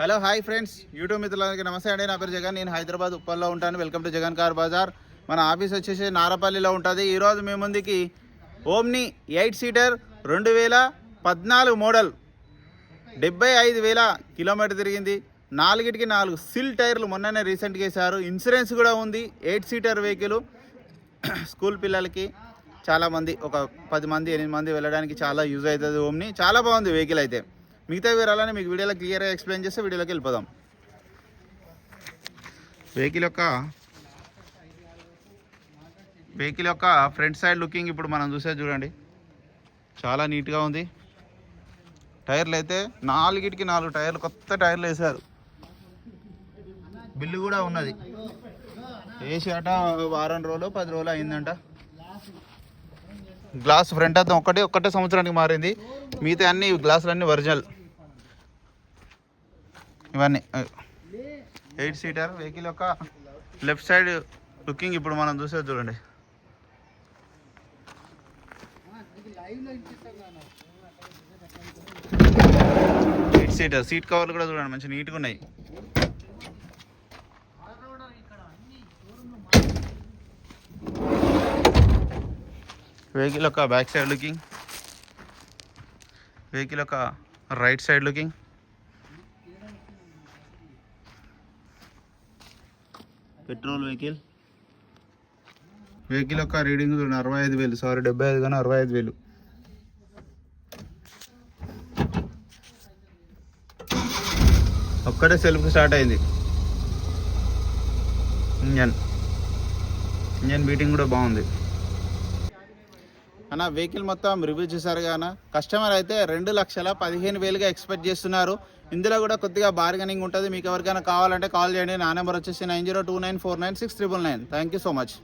Hello hi friends, YouTube మిత్రులందరికీ నమస్తే అండి. నా పేరు జగన్. నేను హైదరాబాద్ ఉప్పల్లో ఉంటాను. Welcome to Jagan car Bazar. మన ఆఫీస్ వచ్చేసి నారపల్లిలో ఉంటుంది. ఈరోజు మీ ముందుకి ఓమ్ని 8 సీటర్ 2014 మోడల్ 75,000 కిలోమీటర్ తిరిగింది. 4 సిల్ టైర్లు మొన్ననే రీసెంట్గా వేశారు. ఇన్సూరెన్స్ కూడా ఉంది. 8 సీటర్ వెహికల్ స్కూల్ పిల్లలకి చాలామంది ఒక 10 మంది 8 మంది వెళ్ళడానికి చాలా యూజ్ అవుతుంది. ఓమ్ని చాలా బాగుంది వెహికల్ అయితే. మిగతా వివరాలని మీకు వీడియోలో క్లియర్గా ఎక్స్ప్లెయిన్ చేస్తే వీడియోలోకి వెళ్ళిపోదాం. వెహికల్ యొక్క ఫ్రంట్ సైడ్ లుకింగ్ ఇప్పుడు మనం చూసేది చూడండి, చాలా నీట్గా ఉంది. టైర్లు అయితే 4 టైర్లు కొత్త టైర్లు వేశారు. బిల్లు కూడా ఉన్నది. వేసి అట వారం రోజులు 10 రోజులు అయిందంట. గ్లాస్ ఫ్రంట్ అద్దం ఒక్కటే సంవత్సరానికి మారింది. మిగతా అన్ని గ్లాసులన్నీ ఒరిజినల్. ఇవన్నీ 8 సీటర్ వెహికల్ యొక్క లెఫ్ట్ సైడ్ లుకింగ్ ఇప్పుడు మనం చూసేది చూడండి. సీట్ కవర్లు కూడా చూడండి, మంచి నీట్గా ఉన్నాయి. వెహికల్ యొక్క బ్యాక్ సైడ్ లుకింగ్, వెహికల్ యొక్క right side looking, petrol vehicle యొక్క రీడింగ్ 65,000, 75 కానీ 65,000. ఒక్కటే సెల్ఫ్ స్టార్ట్ అయింది. ఇంజన్ బీటింగ్ కూడా బాగుంది అన్న. వెహికల్ మొత్తం రివ్యూ చేశారు కానీ కస్టమర్ అయితే 2,15,000గా ఎక్స్పెక్ట్ చేస్తున్నారు. ఇందులో కూడా కొద్దిగా బార్గెనింగ్ ఉంటుంది. మీకు ఎవరికైనా కావాలంటే కాల్ చేయండి. నా నెంబర్ వచ్చేసి 9029496999. Thank you so much.